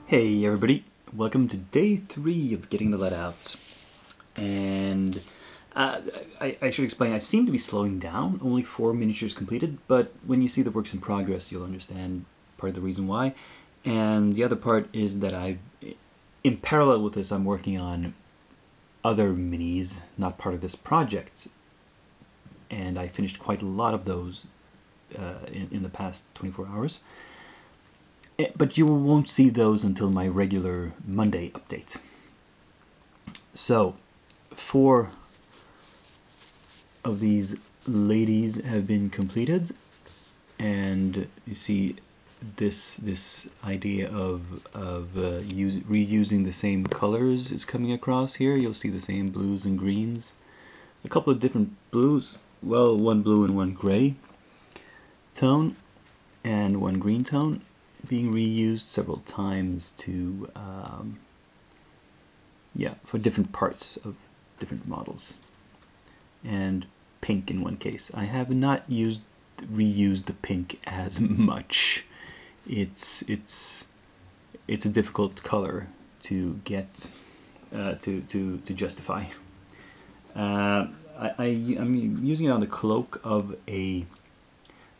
Hey everybody, welcome to day 3 of getting the lead out. And I should explain, I seem to be slowing down, only 4 miniatures completed, but when you see the works in progress you'll understand part of the reason why. And the other part is that in parallel with this, I'm working on other minis, not part of this project. And I finished quite a lot of those in the past 24 hours. But you won't see those until my regular Monday update. So, 4 of these ladies have been completed, and you see this idea of reusing the same colors is coming across here. You'll see the same blues and greens, a couple of different blues, well, one blue and one gray tone, and one green tone, being reused several times to for different parts of different models. And pink in one case. I have not reused the pink as much. It's a difficult color to get to justify. I'm using it on the cloak of one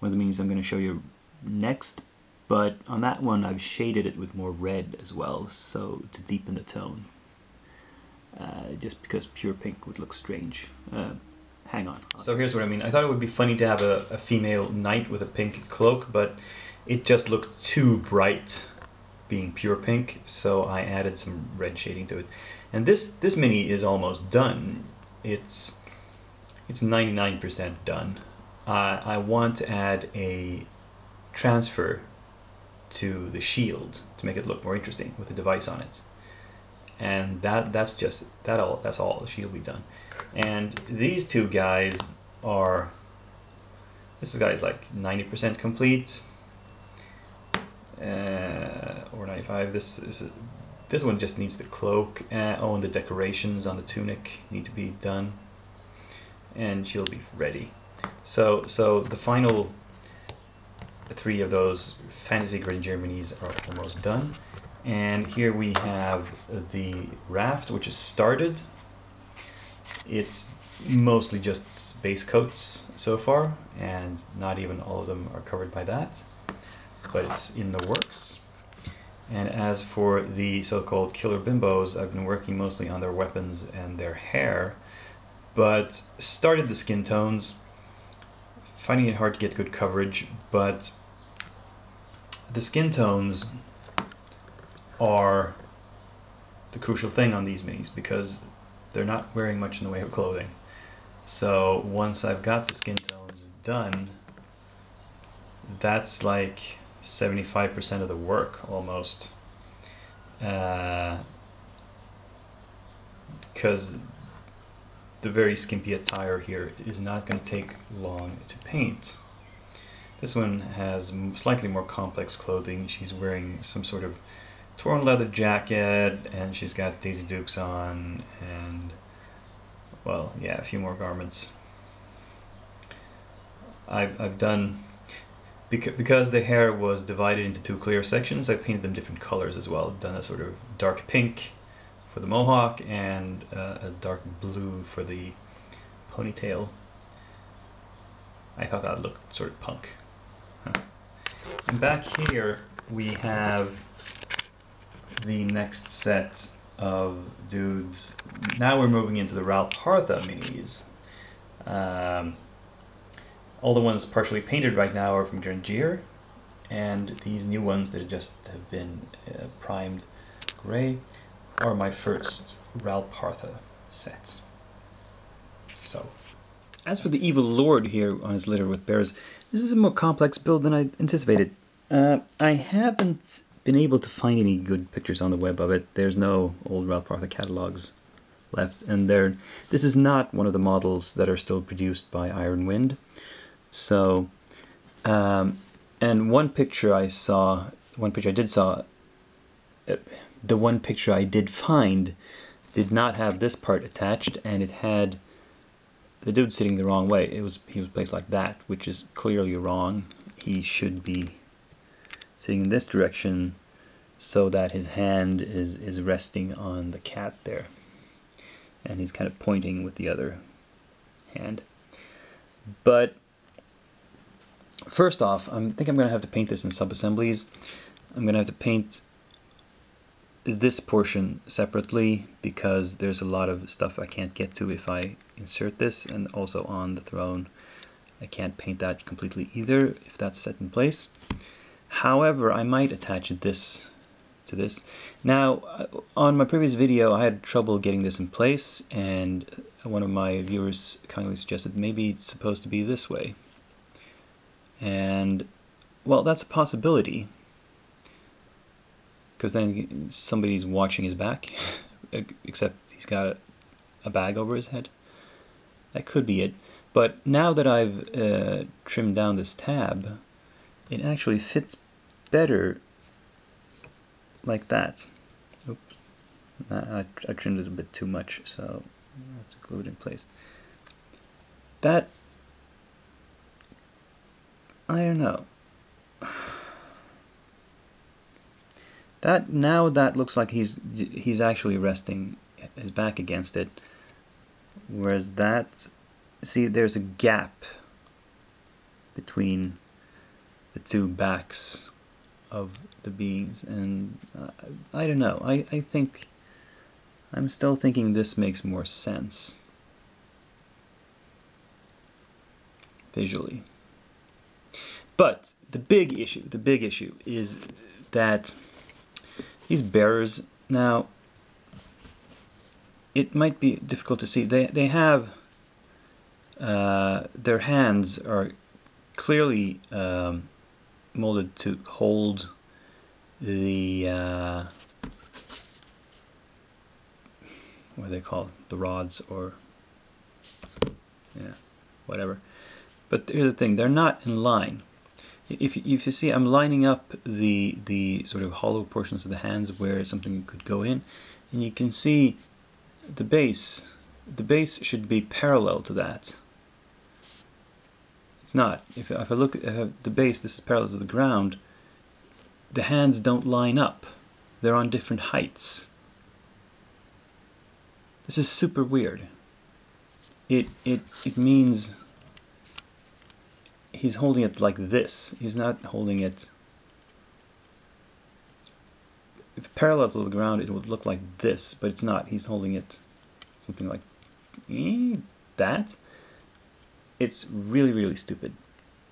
of the minis I'm going to show you next. But on that one, I've shaded it with more red as well, so to deepen the tone. Just because pure pink would look strange. Hang on. So here's what I mean. I thought it would be funny to have a female knight with a pink cloak, but it just looked too bright being pure pink, so I added some red shading to it. And this mini is almost done. It's 99% done. I want to add a transfer to the shield to make it look more interesting with the device on it, and that's all. The shield will be done. And these two guys are, this guy's like 90% complete, or 95. This one just needs the cloak. And the decorations on the tunic need to be done, and she'll be ready. So the final 3 of those Fantasy Granger minis are almost done. And here we have the raft, which is started. It's mostly just base coats so far, and not even all of them are covered by that, but it's in the works. And as for the so-called killer bimbos, I've been working mostly on their weapons and their hair, but started the skin tones, finding it hard to get good coverage, but the skin tones are the crucial thing on these minis because they're not wearing much in the way of clothing. So once I've got the skin tones done, that's like 75% of the work almost. Because the very skimpy attire here is not going to take long to paint. This one has slightly more complex clothing. She's wearing some sort of torn leather jacket, and she's got Daisy Dukes on, and, well, yeah, a few more garments. I've done, because the hair was divided into 2 clear sections, I painted them different colors as well. I've done a sort of dark pink for the mohawk and a dark blue for the ponytail. I thought that looked sort of punk. And back here we have the next set of dudes. Now we're moving into the Ral Partha minis. All the ones partially painted right now are from Granger, and these new ones that just have been primed gray are my first Ral Partha sets. So, as for the Evil Lord here on his litter with bears, this is a more complex build than I anticipated. I haven't been able to find any good pictures on the web of it. There's no old Ral Partha catalogs left, and this is not one of the models that are still produced by Iron Wind. So, and one picture I did find did not have this part attached, and it had the dude sitting the wrong way. He was placed like that, which is clearly wrong. He should be sitting in this direction so that his hand is resting on the cat there, and he's kind of pointing with the other hand. But first off, I think I'm going to have to paint this in sub-assemblies. I'm going to have to paint this portion separately because there's a lot of stuff I can't get to if I insert this, and also on the throne I can't paint that completely either if that's set in place. However, I might attach this to this. Now, on my previous video I had trouble getting this in place, and one of my viewers kindly suggested maybe it's supposed to be this way. And well, that's a possibility, because then somebody's watching his back, except he's got a bag over his head. That could be it. But now that I've trimmed down this tab, it actually fits better like that. Oops. I trimmed it a bit too much, so I have to glue it in place. That, I don't know. That now that looks like he's actually resting his back against it, whereas that, see, there's a gap between the two backs of the beings, and I don't know. I think I'm still thinking this makes more sense visually. But the big issue is that these bearers, now, it might be difficult to see. They have, their hands are clearly molded to hold the, what are they called? The rods, or, yeah, whatever. But here's the thing, they're not in line. If you see, I'm lining up the sort of hollow portions of the hands where something could go in, and you can see the base. The base should be parallel to that. It's not. If I look at the base, this is parallel to the ground. The hands don't line up. They're on different heights. This is super weird. It means he's holding it like this. He's not holding it. If parallel to the ground, it would look like this, but it's not. He's holding it something like that. It's really, really stupid.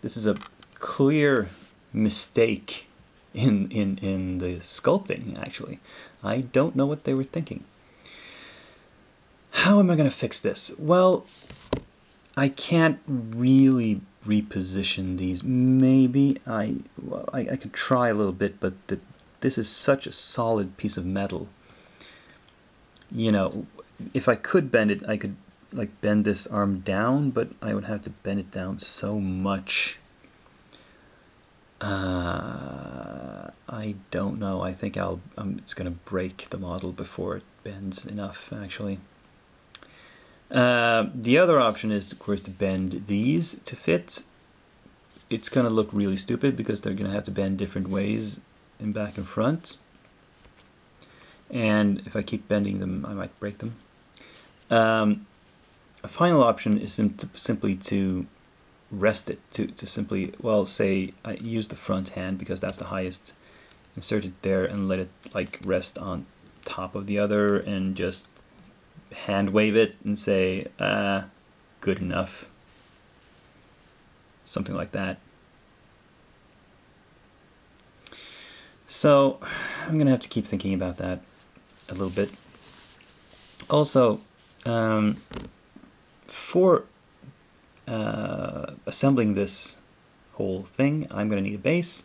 This is a clear mistake in the sculpting, actually. I don't know what they were thinking. How am I going to fix this? Well, I can't really reposition these. Maybe I could try a little bit, but this is such a solid piece of metal. You know, if I could bend it, I could like bend this arm down, but I would have to bend it down so much. I don't know. I think it's gonna break the model before it bends enough, actually. The other option is, of course, to bend these to fit. It's gonna look really stupid because they're gonna have to bend different ways in back and front. And if I keep bending them, I might break them. A final option is simply to rest it, to simply, well, say I use the front hand because that's the highest, insert it there and let it like rest on top of the other, and just hand wave it and say, good enough. Something like that. So I'm gonna have to keep thinking about that a little bit. Also, for assembling this whole thing, I'm going to need a base,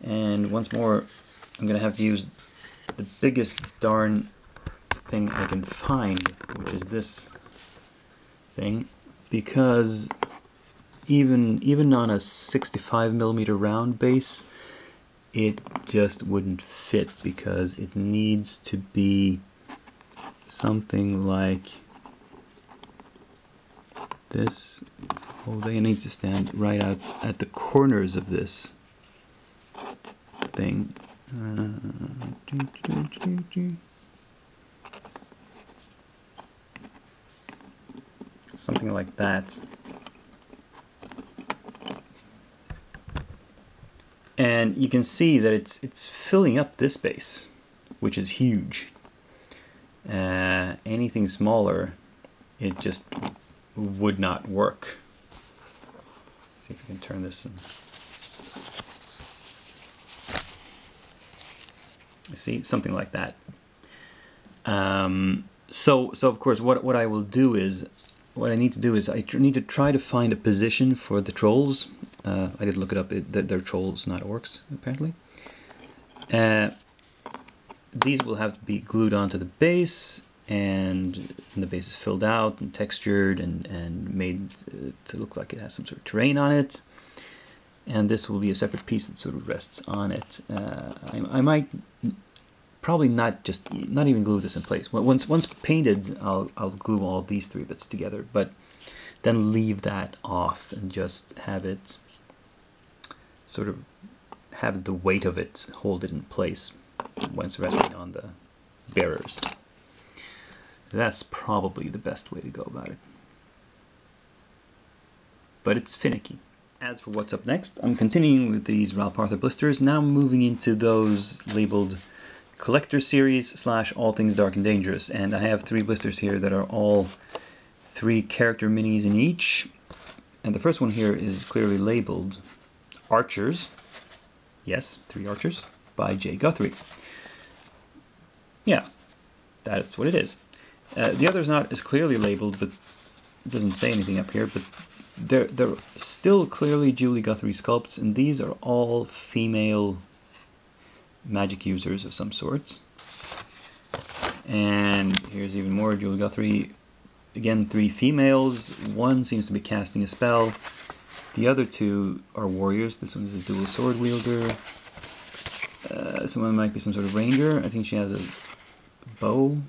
and once more I'm going to have to use the biggest darn thing I can find, which is this thing, because even on a 65mm round base, it just wouldn't fit, because it needs to be something like this. Whole thing needs to stand right out at the corners of this thing, Something like that. And you can see that it's filling up this space, which is huge. Anything smaller, it just would not work. Let's see if we can turn this in. See, something like that. So of course, what I will do is, what I need to do is I need to try to find a position for the trolls. I did look it up. They're trolls, not orcs, apparently. These will have to be glued onto the base, and the base is filled out and textured and made to look like it has some sort of terrain on it. And this will be a separate piece that sort of rests on it. I might probably not even glue this in place. Once painted, I'll glue all these three bits together, but then leave that off and just have it sort of have the weight of it hold it in place once resting on the bearers. That's probably the best way to go about it. But it's finicky. As for what's up next, I'm continuing with these Ralph Arthur blisters, now moving into those labeled Collector Series / All Things Dark and Dangerous, and I have 3 blisters here that are all 3 character minis in each. And the first one here is clearly labeled Archers. Yes, 3 Archers by Jay Guthrie. Yeah, that's what it is. The other's not as clearly labeled, but it doesn't say anything up here, but they're still clearly Julie Guthrie sculpts, and these are all female magic users of some sorts. And here's even more Julie Guthrie. Again, 3 females. One seems to be casting a spell. The other 2 are warriors. This one is a dual sword wielder. Someone might be some sort of ranger. I think she has a bow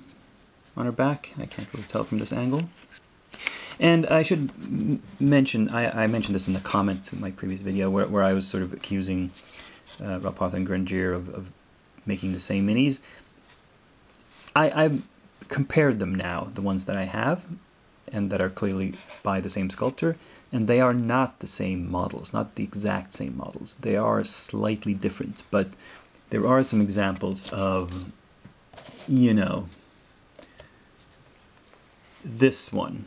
on her back. I can't really tell from this angle. And I should mention, I mentioned this in the comment to my previous video where I was sort of accusing Ralph Arthur and Grandier of making the same minis. I've compared them now, the ones that I have, and that are clearly by the same sculptor, and they are not the same models, not the exact same models. They are slightly different, but there are some examples of, you know, this one.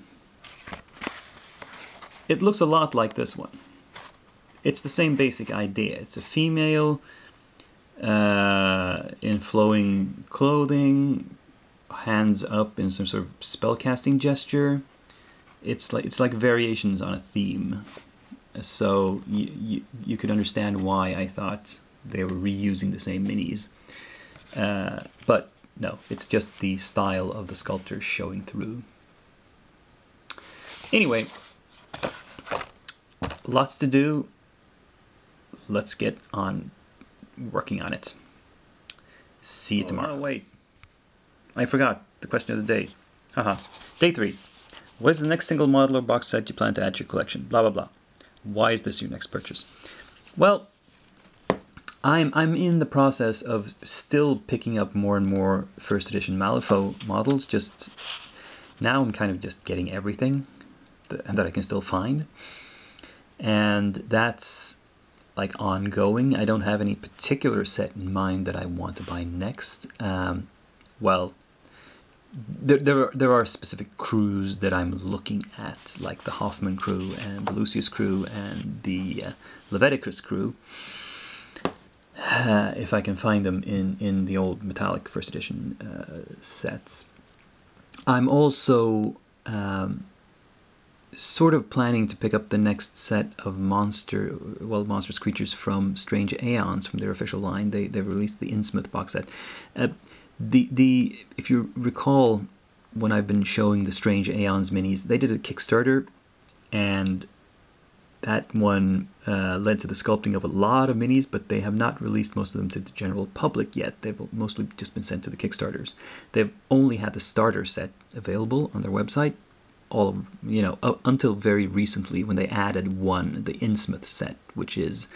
It looks a lot like this one. It's the same basic idea. It's a female in flowing clothing, hands up in some sort of spellcasting gesture. It's like variations on a theme. So you could understand why I thought they were reusing the same minis. But no, it's just the style of the sculptor showing through. Anyway, lots to do. Let's get on working on it. See you tomorrow. Oh, wait. I forgot the question of the day. Haha. Day 3. What is the next single model or box set you plan to add to your collection? Blah, blah, blah. Why is this your next purchase? Well, I'm in the process of still picking up more and more first edition Malifaux models. Just now I'm kind of just getting everything that I can still find. And that's like ongoing. I don't have any particular set in mind that I want to buy next. Well, there are specific crews that I'm looking at, like the Hoffman crew and the Lucius crew and the Leviticus crew. If I can find them in the old metallic first edition sets. I'm also sort of planning to pick up the next set of monstrous creatures from Strange Aeons from their official line. They've released the Innsmouth box set. If you recall, when I've been showing the Strange Aeons minis, they did a Kickstarter, and that one led to the sculpting of a lot of minis, but they have not released most of them to the general public yet. They've mostly just been sent to the Kickstarters. They've only had the starter set available on their website, until very recently when they added the Innsmouth set, which is,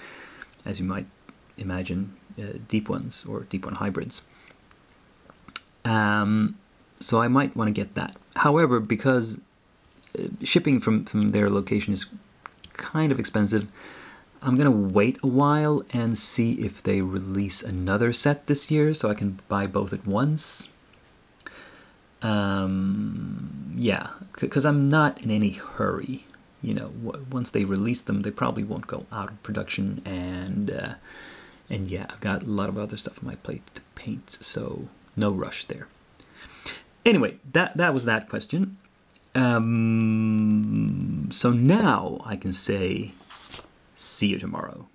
as you might imagine, deep ones or deep one hybrids. So I might want to get that. However, because shipping from their location is kind of expensive, I'm gonna wait a while and see if they release another set this year so I can buy both at once. Yeah, because I'm not in any hurry. You know, once they release them, they probably won't go out of production, and yeah, I've got a lot of other stuff on my plate to paint, so no rush there. Anyway, that was that question. So now I can say, see you tomorrow.